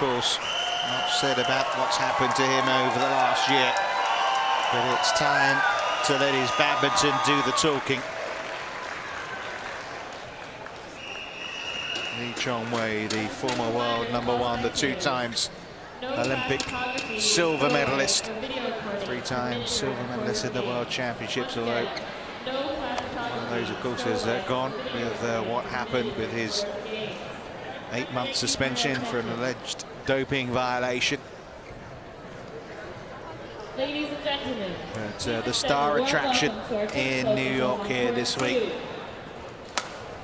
course. Much said about what's happened to him over the last year, but it's time to let his badminton do the talking. Chong Wei, the former world #1, the 2 times Olympic silver medalist, 3 times silver medalist in the World Championships, although one of those, of course, has gone with what happened with his 8-month suspension for an alleged doping violation. Ladies and gentlemen, but the star attraction in New York here this week,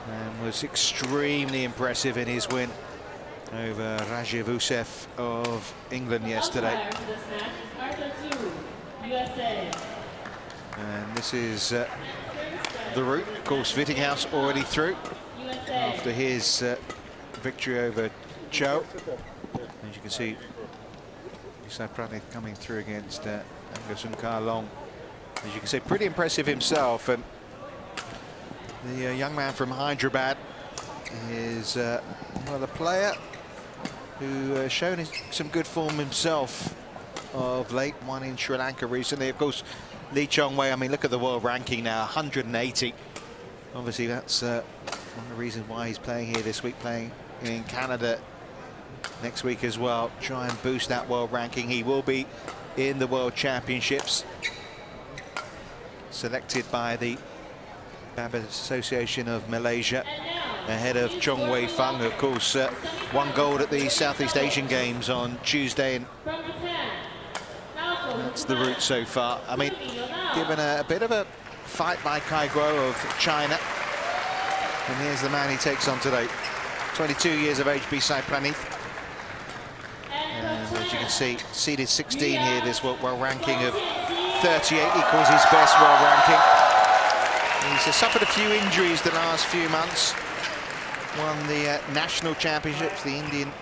and was extremely impressive in his win over Rajevusev of England yesterday. And this is the route. Of course, Vittinghouse already through after his victory over Cho. As you can see, Sai Praneeth coming through against Angus Kalong. As you can see, pretty impressive himself. And the young man from Hyderabad is well, a player who has shown some good form himself of late. Won in Sri Lanka recently. Of course, Chong Wei, I mean, look at the world ranking now, 180. Obviously, that's one of the reasons why he's playing here this week, playing in Canada next week as well. Try and boost that world ranking. He will be in the World Championships, selected by the Badminton Association of Malaysia, ahead of Chong Wei Fung, who of course won gold at the Southeast Asian Games on Tuesday, and that's the route so far. I mean, given a bit of a fight by Kai Guo of China, and here's the man he takes on today, 22 years of age, Sai Praneeth. And as you can see, seeded 16 here, this world ranking of 38 equals his best world ranking. He's suffered a few injuries the last few months. Won the national championships, the Indian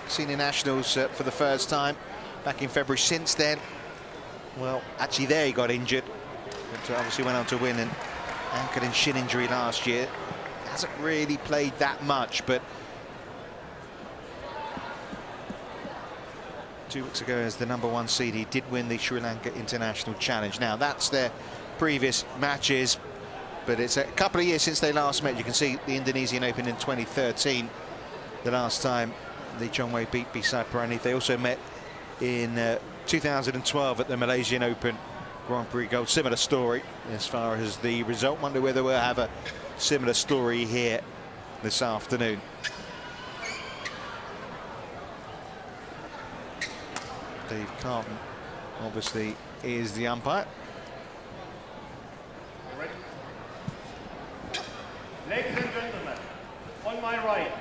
senior nationals for the first time back in February. Since then, well, actually there he got injured, but obviously went on to win an ankle and shin injury last year. Hasn't really played that much, but 2 weeks ago as the #1 seed, he did win the Sri Lanka International Challenge. Now, that's their previous matches, but it's a couple of years since they last met. You can see the Indonesian Open in 2013, the last time Chong Wei beat Sai Praneeth. They also met in 2012 at the Malaysian Open Grand Prix Gold. Similar story as far as the result. Wonder whether we'll have a similar story here this afternoon. Dave Carton obviously is the umpire. Ladies and gentlemen, on my right,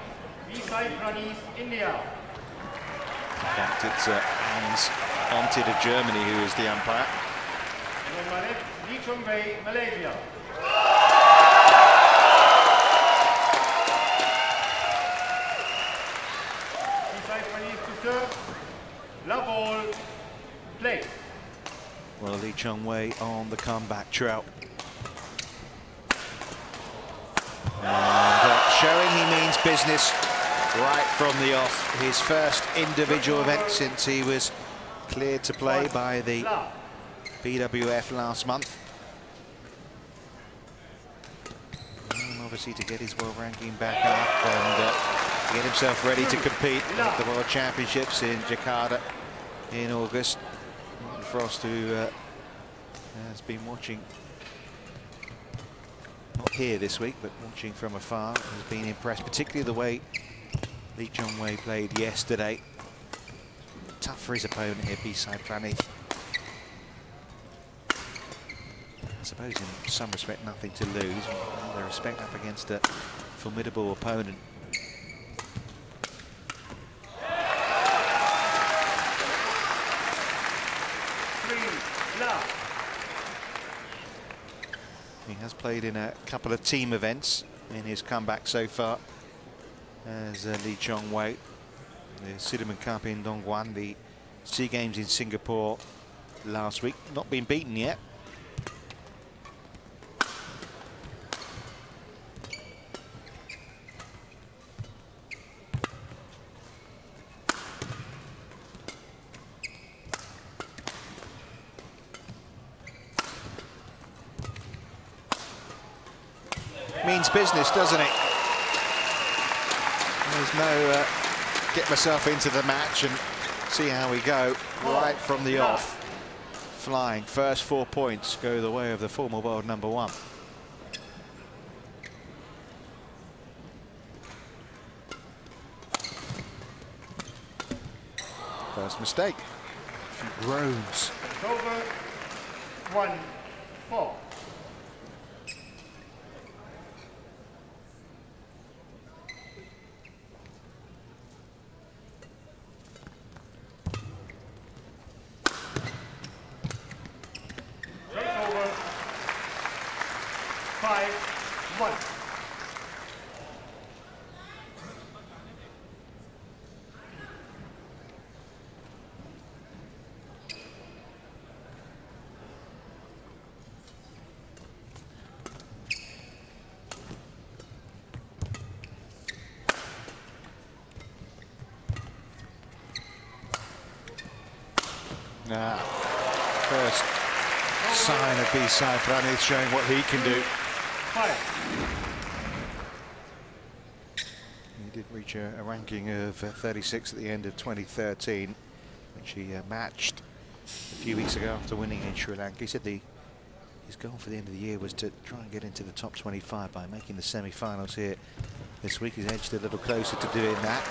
Sai Praneeth, India. In fact, it's Hans Onted of Germany who is the umpire. And on my left, Chong Wei, Malaysia. Sai Praneeth to serve. Love all, play. Well, Chong Wei on the comeback trail. And showing he means business right from the off. His first individual event since he was cleared to play by the BWF last month. And obviously to get his world ranking back up and get himself ready to compete at the World Championships in Jakarta in August. Frost, who has been watching, not here this week, but watching from afar, has been impressed, particularly the way Chong Wei played yesterday. Tough for his opponent here, Sai Praneeth. I suppose in some respect nothing to lose. Their respect up against a formidable opponent. He has played in a couple of team events in his comeback so far as Chong Wei. The Sudirman Cup in Dongguan, the SEA Games in Singapore last week. Not been beaten yet. means business, doesn't it? There's no get myself into the match and see how we go right from the off. Flying. First 4 points go the way of the former world #1. First mistake. A few groans. Over 1-4. Over 5-1. Now, first sign of Sai Praneeth showing what he can do. He did reach a ranking of 36 at the end of 2013, which he matched a few weeks ago after winning in Sri Lanka. He said his goal for the end of the year was to try and get into the top 25 by making the semi-finals here this week. He's edged a little closer to doing that.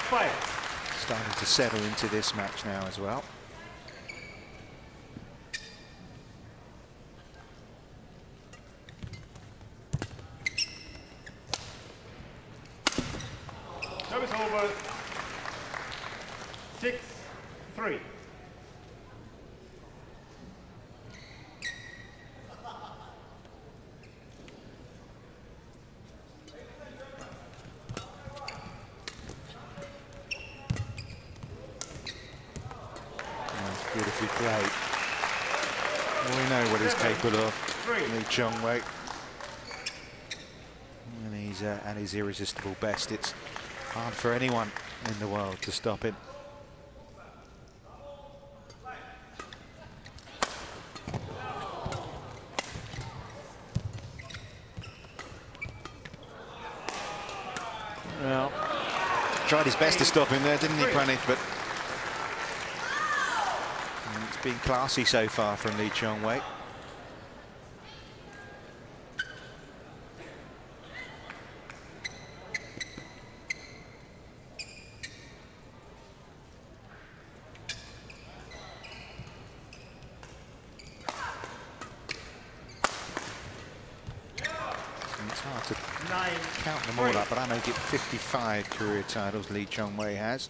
3-5. Starting to settle into this match now as well. Service over 6-3. Beautifully played. Well, we know what he's capable of, Chong Wei. And he's at his irresistible best. It's hard for anyone in the world to stop him. Well, tried his best to stop him there, didn't he, Praneeth? But it's been classy so far from Chong Wei. It's hard to count them all up, but I make it 55 career titles Chong Wei has.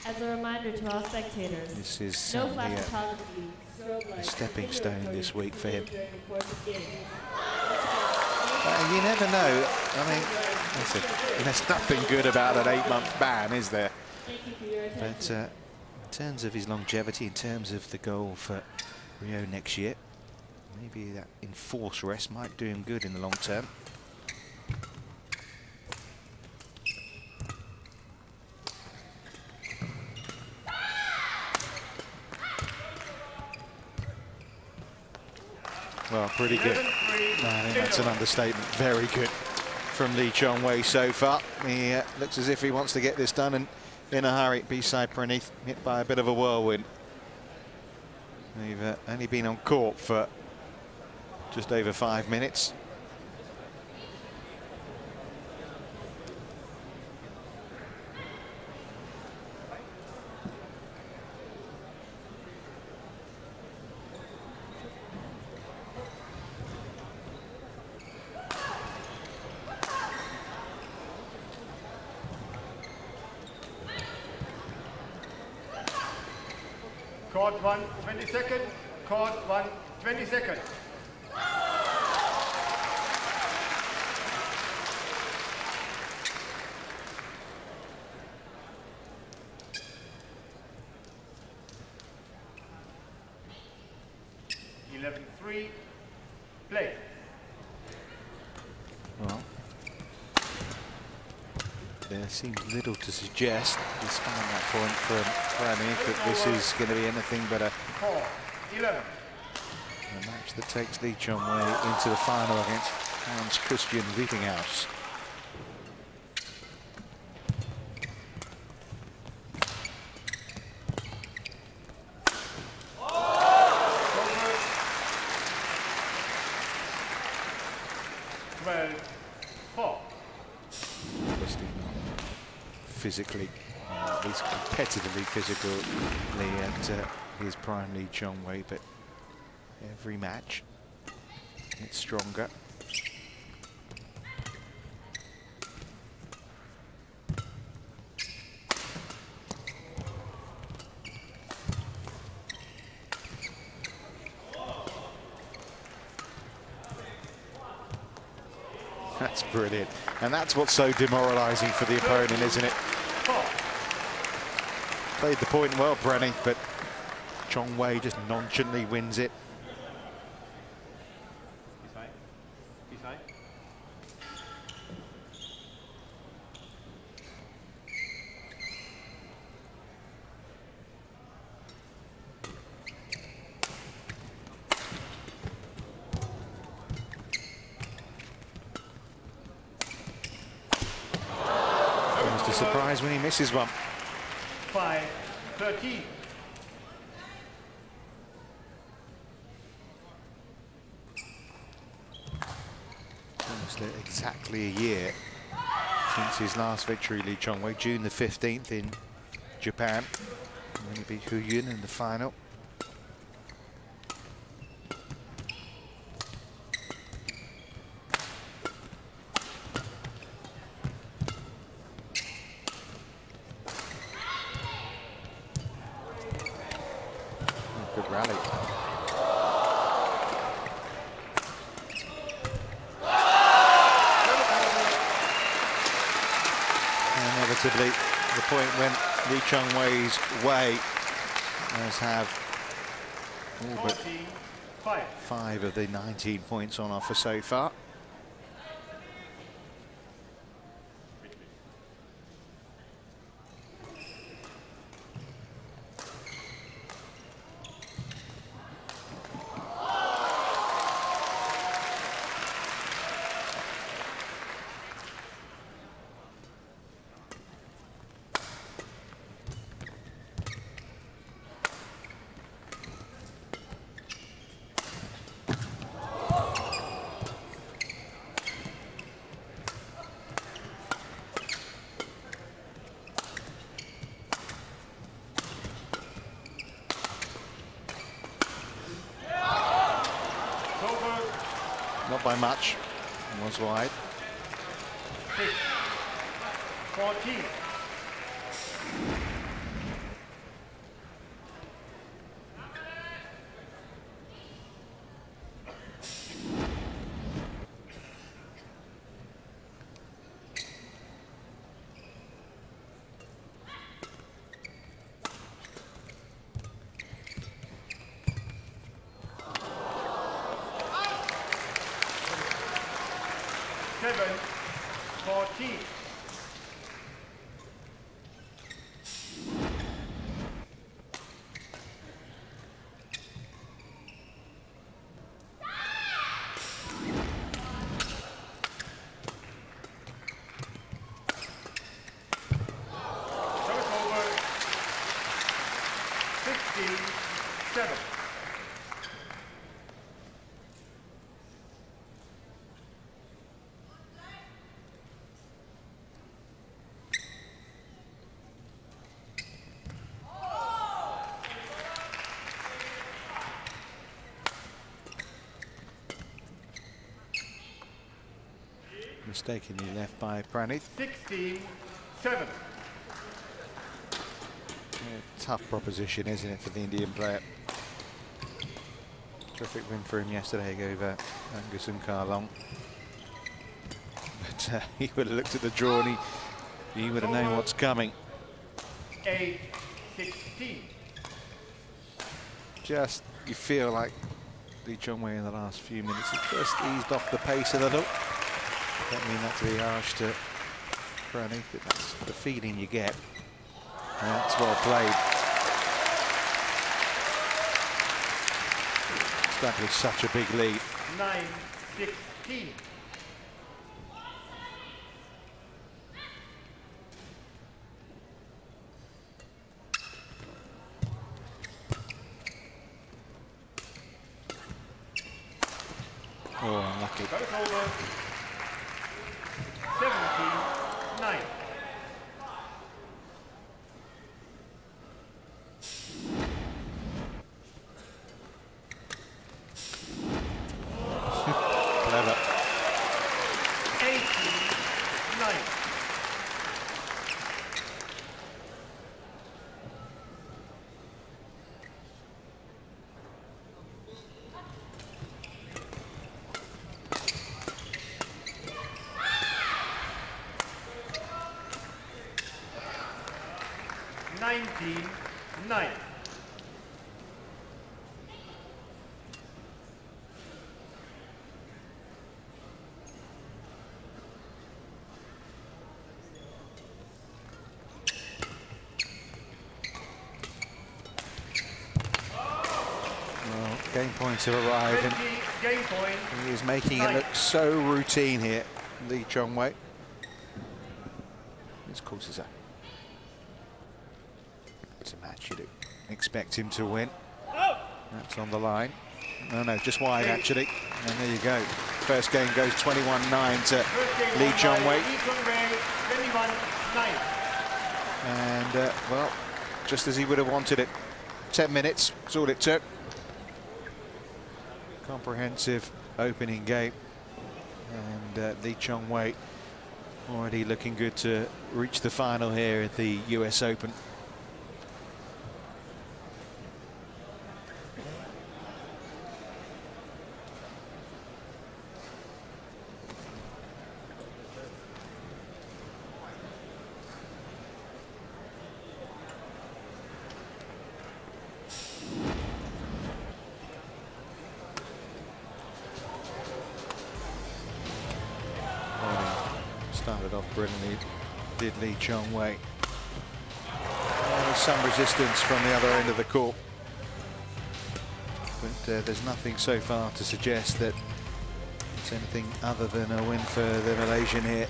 As a reminder to all spectators, This is no certainly flash photography, strobe a lights, stepping stone this week for him. during the course of games. You never know. I mean, there's nothing good about an 8-month ban, is there? Thank you for your attention. But in terms of his longevity, in terms of the goal for Rio next year, maybe that enforced rest might do him good in the long term. Well, pretty good. No, I think that's an understatement. Very good from Chong Wei so far. He looks as if he wants to get this done and in a hurry. Sai Praneeth hit by a bit of a whirlwind. They've only been on court for just over 5 minutes. Court 1, 20 seconds. Court 1, 20 seconds. Play. Well, there seems little to suggest, despite that point from Praneeth, that this is going to be anything but a 4-11. The match that takes Lee Chong Wei into the final against Hans Christian Wittinghaus. Obviously not physically, at least competitively physically at his prime, Lee Chong Wei, but every match it's stronger. That's brilliant. And that's what's so demoralising for the opponent, isn't it? Played the point well, Praneeth, but Chong Wei just nonchalantly wins it. Almost a surprise when he misses one. 5-13. Almost exactly a year since his last victory, Lee Chong Wei, June the 15th in Japan. And then he beat Hu Yun in the final. Good rally. Inevitably, the point went Lee Chong Wei's way, as have all but 5 of the 19 points on offer so far. Not by much. It was wide. 14. Seven, 14. Service over. 16-7. Mistakenly left by Praneeth. 16-7. Tough proposition, isn't it, for the Indian player? Terrific win for him yesterday over Angus and Carlong. But he would have looked at the draw and he would have known what's coming. 8-16. Just, you feel like Lee Chong Wei in the last few minutes has just eased off the pace a little. I don't mean that to be harsh to Praneeth, but that's the feeling you get. And that's well played. established such a big lead. 9-16. Oh, unlucky. Goes over. 17-9. Clever. 18-9. Nine. Well, game points have arrived, and Game point. he is making it look so routine here, Lee Chong Wei. This course is it's a match you'd expect him to win. That's on the line. No, just wide actually. And there you go. First game goes 21-9 to Lee Chong Wei. 21-9. And, well, just as he would have wanted it. 10 minutes, that's all it took. Comprehensive opening game. And Lee Chong Wei already looking good to reach the final here at the US Open. Started off brilliantly, did Lee Chong Wei. Some resistance from the other end of the court, but there's nothing so far to suggest that it's anything other than a win for the Malaysian here.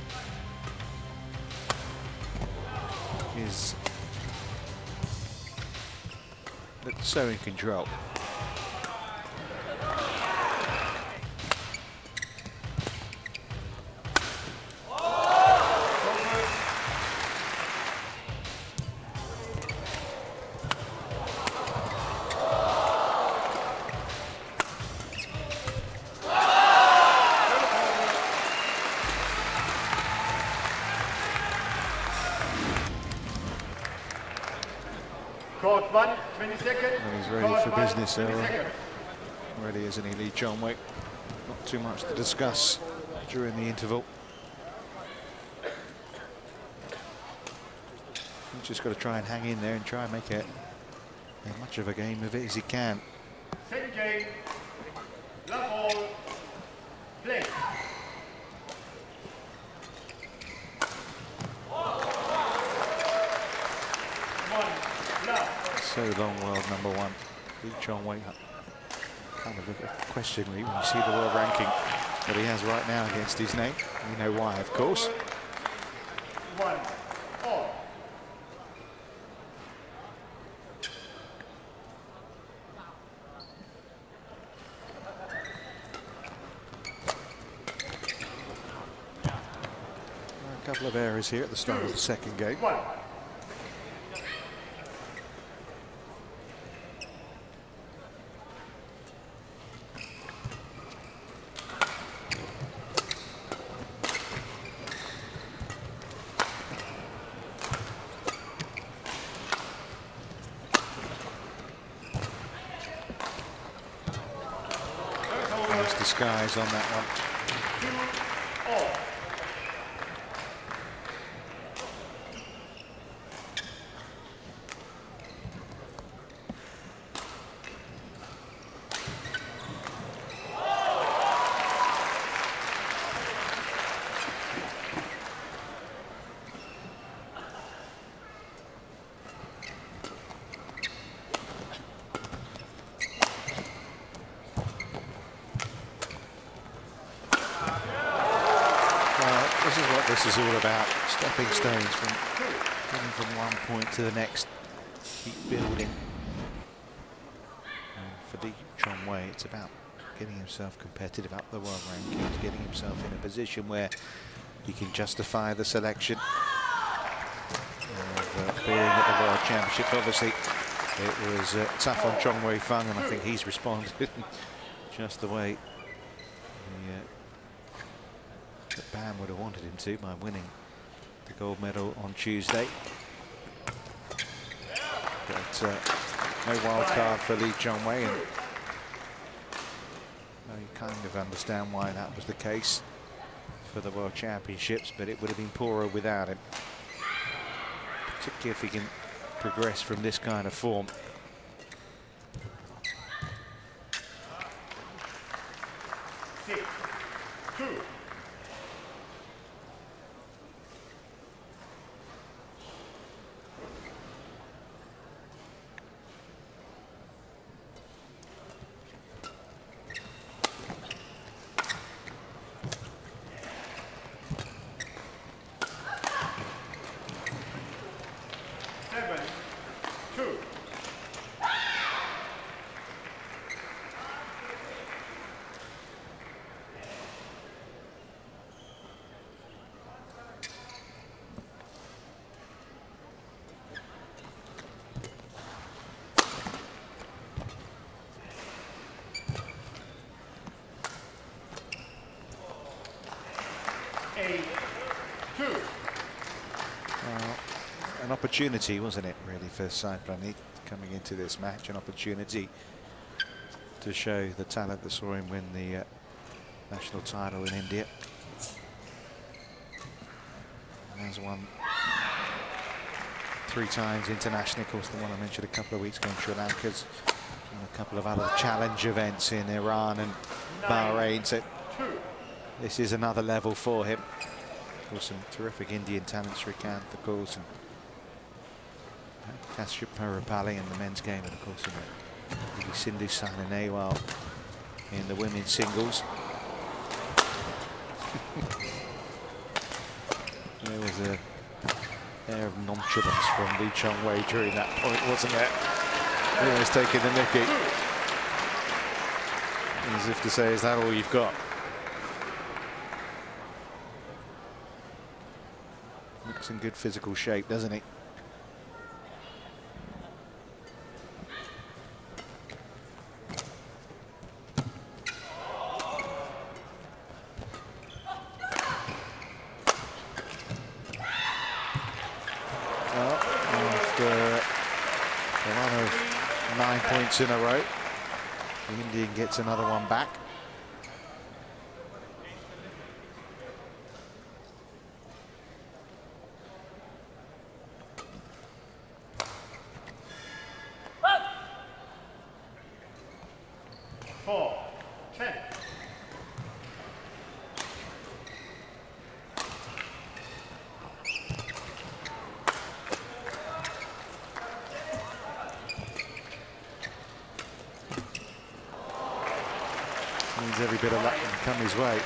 He's looked so in control. Court 1, 20 seconds. And he's ready for business already, isn't he, Lee Chong Wei? Not too much to discuss during the interval. He's just got to try and hang in there and try and make it as much of a game of it as he can. Second game, love all, play. So long, world number one. Lee Chong Wei, kind of questionably when you see the world ranking that he has right now against his name. You know why, of course. 1-all. A couple of errors here at the start of the second game. 1. Nice disguise on that one. 2-all. this is what this is all about. Stepping stones from getting from one point to the next. Keep building. And for Lee Chong Wei, it's about getting himself competitive up the world rankings, getting himself in a position where he can justify the selection of being at the World Championships. Obviously, it was tough on Chong Wei Feng, and I think he's responded just the way the BAM would have wanted him to by winning the gold medal on Tuesday. But no wild card for Lee Chong Wei, and you kind of understand why that was the case for the World Championships, but it would have been poorer without him, particularly if he can progress from this kind of form. An opportunity, wasn't it, really, for Sai Praneeth coming into this match? An opportunity to show the talent that saw him win the national title in India. And has won 3 times internationally. Of course, the one I mentioned a couple of weeks ago in Sri Lanka's, and a couple of other challenge events in Iran and Bahrain. So this is another level for him. Of course, some terrific Indian talent, Srikanth, of course, and Kashyap Parupalli in the men's game, and of course Sindhu Saina Nehwal in the women's singles. There was an air of nonchalance from Lee Chong Wei during that point, wasn't there? He was taking the mickey, as if to say, is that all you've got? Looks in good physical shape, doesn't he? Well, after a run of 9 points in a row, the Indian gets another one back. Needs every bit of luck to come his way.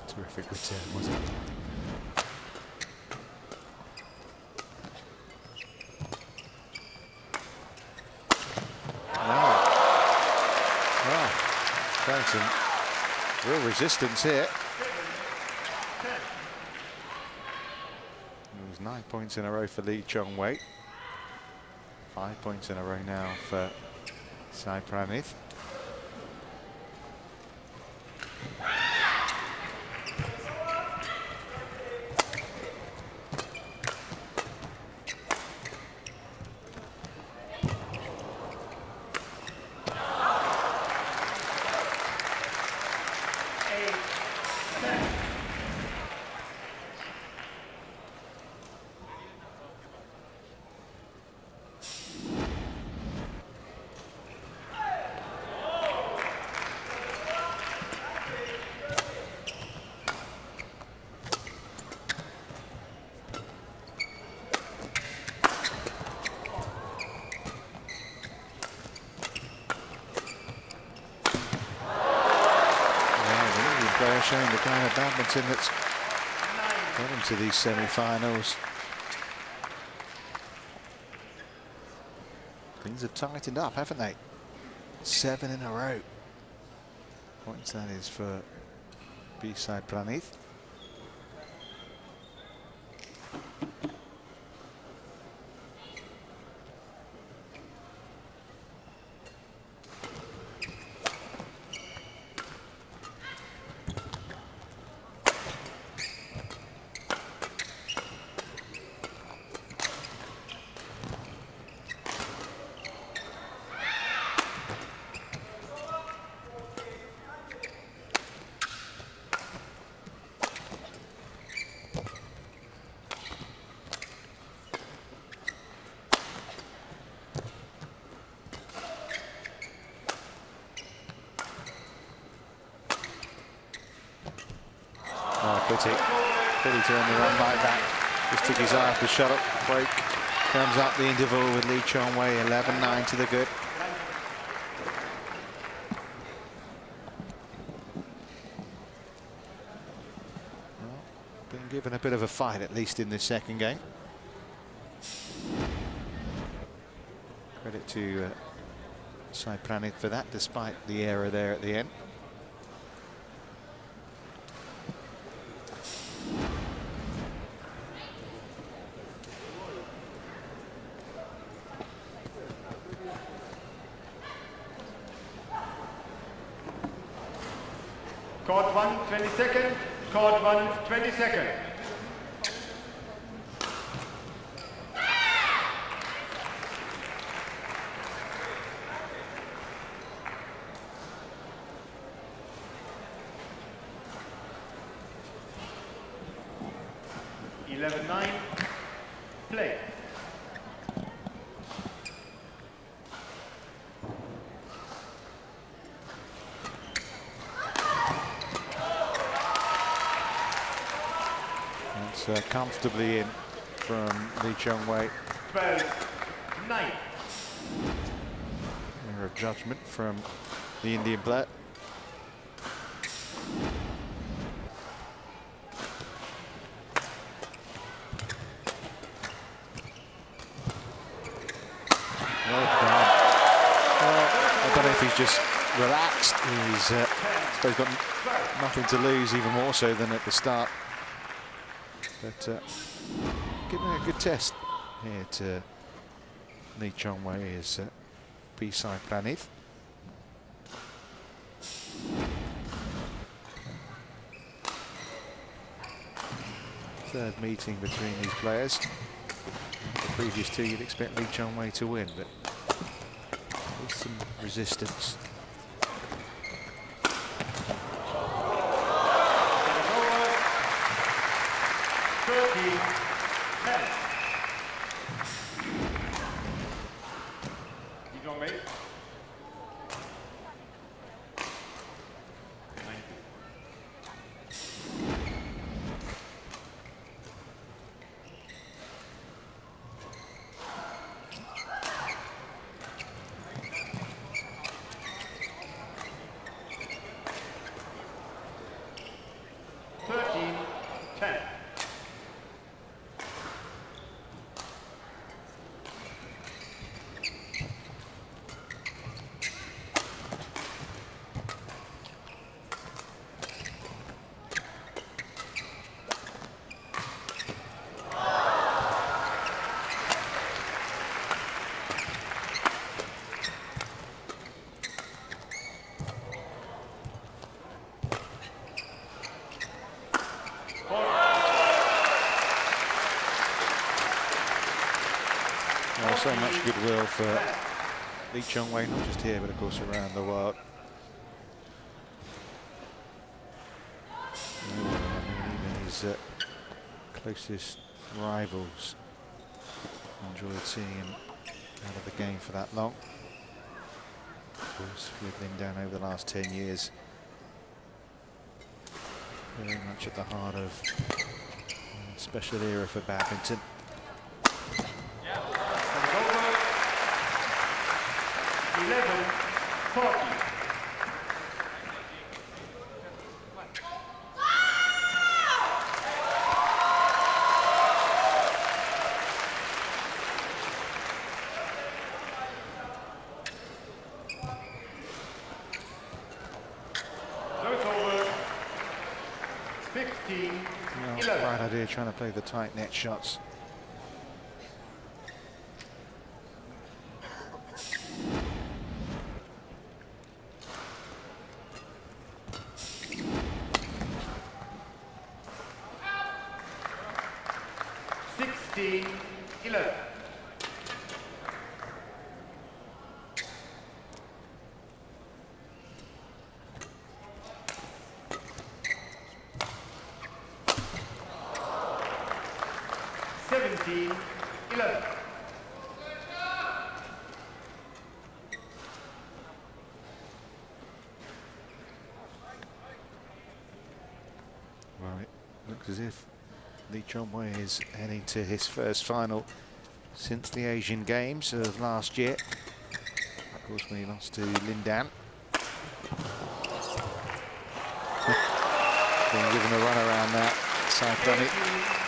Terrific return, wasn't it? Wow, showing some real resistance here. It was 9 points in a row for Lee Chong Wei. 5 points in a row now for Sai Praneeth. showing the kind of badminton that's got him to these semi-finals. Things have tightened up, haven't they? 7 in a row. Points that is for Sai Praneeth. Pretty turned the run like that. Just took his eye off the shuttle. Break comes up the interval with Chong Wei. 11-9 to the good. Well, been given a bit of a fight, at least in this second game. Credit to Sai Praneeth for that, despite the error there at the end. Court 1, 20 seconds. Court 1, 20 seconds. Play. Comfortably in from Chong Wei. 12-9. Error of judgment from the Indian player. I don't know if he's just relaxed. He's I suppose got nothing to lose, even more so than at the start. But giving a good test here to Chong Wei is Sai Praneeth. Third meeting between these players. The previous two you'd expect Chong Wei to win, but with some resistance. So much goodwill for Chong Wei, not just here, but of course around the world. Even his closest rivals enjoyed seeing him out of the game for that long. Of course, with him down over the last 10 years. Very much at the heart of a special era for badminton. 11-40. right idea, trying to play the tight net shots. Well, it looks as if Chong Wei is heading to his first final since the Asian Games of last year. Of course, when he lost to Lin Dan. Being given a run around now, Sai Praneeth.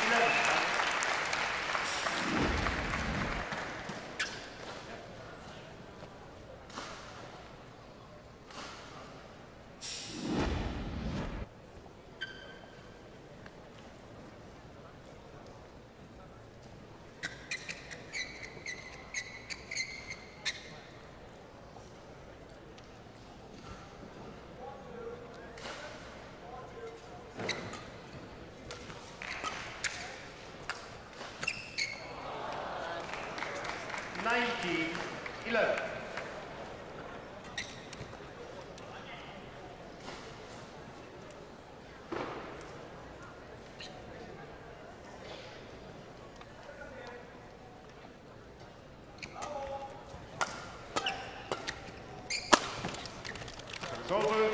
It's over.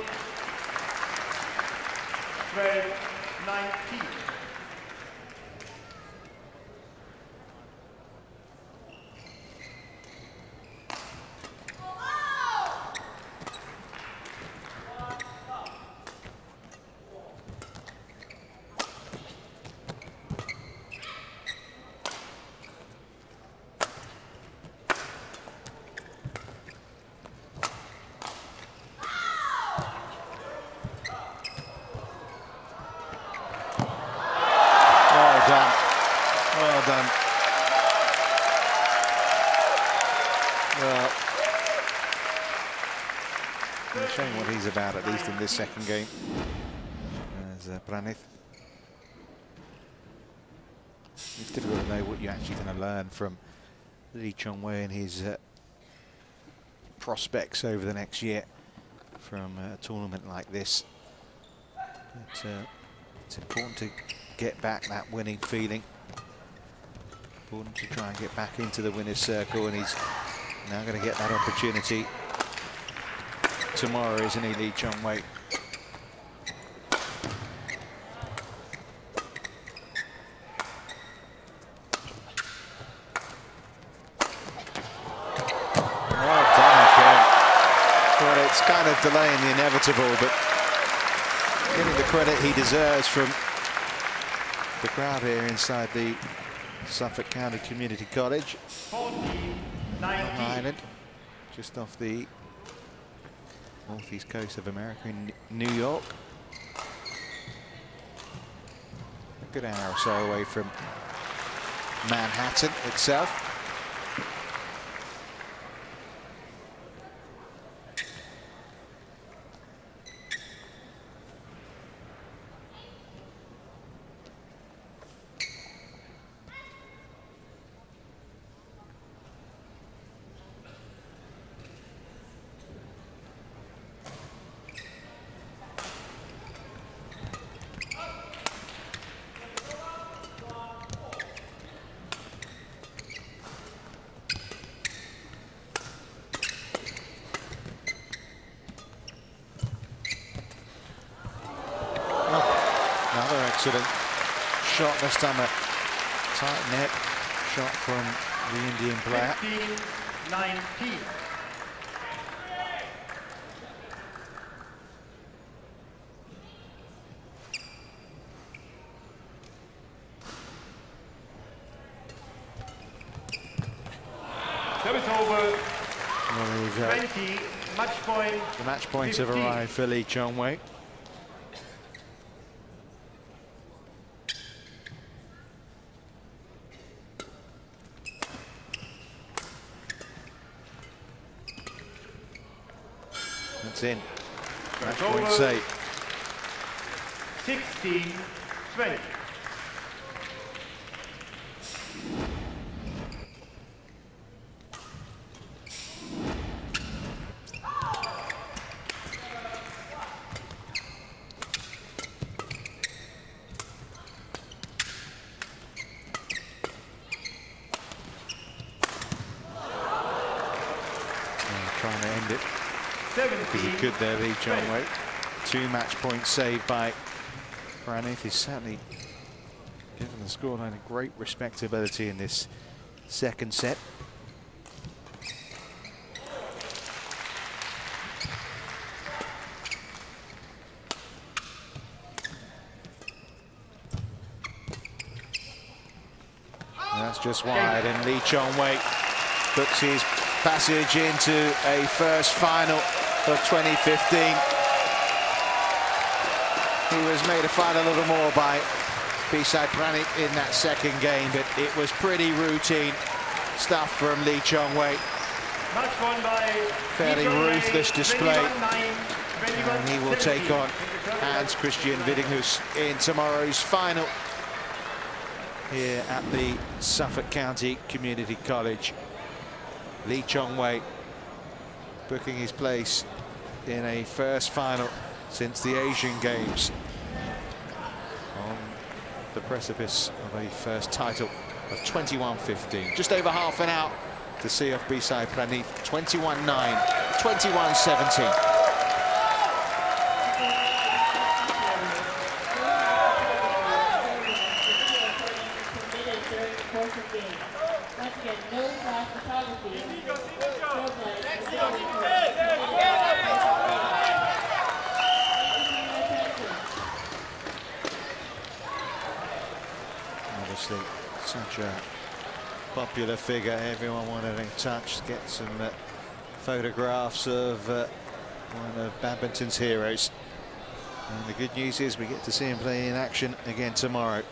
12-19. Well done. Well, he's showing what he's about, at least in this second game, as Praneeth. It's difficult to know what you're actually going to learn from Chong Wei and his prospects over the next year from a tournament like this. But it's important to get back that winning feeling. Important to try and get back into the winner's circle, and he's now going to get that opportunity tomorrow, isn't he, Chong Wei? Well done again. Well, it's kind of delaying the inevitable, but getting the credit he deserves from the crowd here inside the Suffolk County Community College on Island, just off the northeast coast of America in New York. A good hour or so away from Manhattan itself. Excellent shot, this time a tight net shot from the Indian player. 15-19. Service over. Well, there you go. 20 match point. The match points 15. have arrived for Chong Wei. That's in. Match point save. 16-20. Trying to end it. Because he could there, Lee Chong Wei. 2 match points saved by Praneeth. He's certainly given the scoreline a great respectability in this second set. And that's just wide, and Lee Chong Wei books his passage into a first final of 2015. He was made to fight a little more by Sai Praneeth in that second game, but it was pretty routine stuff from Lee Chong Wei. Match won by Fairly ruthless display. And he will take on Hans Christian Widinghus in tomorrow's final here at the Suffolk County Community College. Lee Chong Wei booking his place in a first final since the Asian Games, on the precipice of a first title of 21-15. Just over half an hour to see off Sai Praneeth. 21-9, 21-17. Obviously, such a popular figure. Everyone wanted in touch, get some photographs of one of badminton's heroes. And the good news is we get to see him play in action again tomorrow.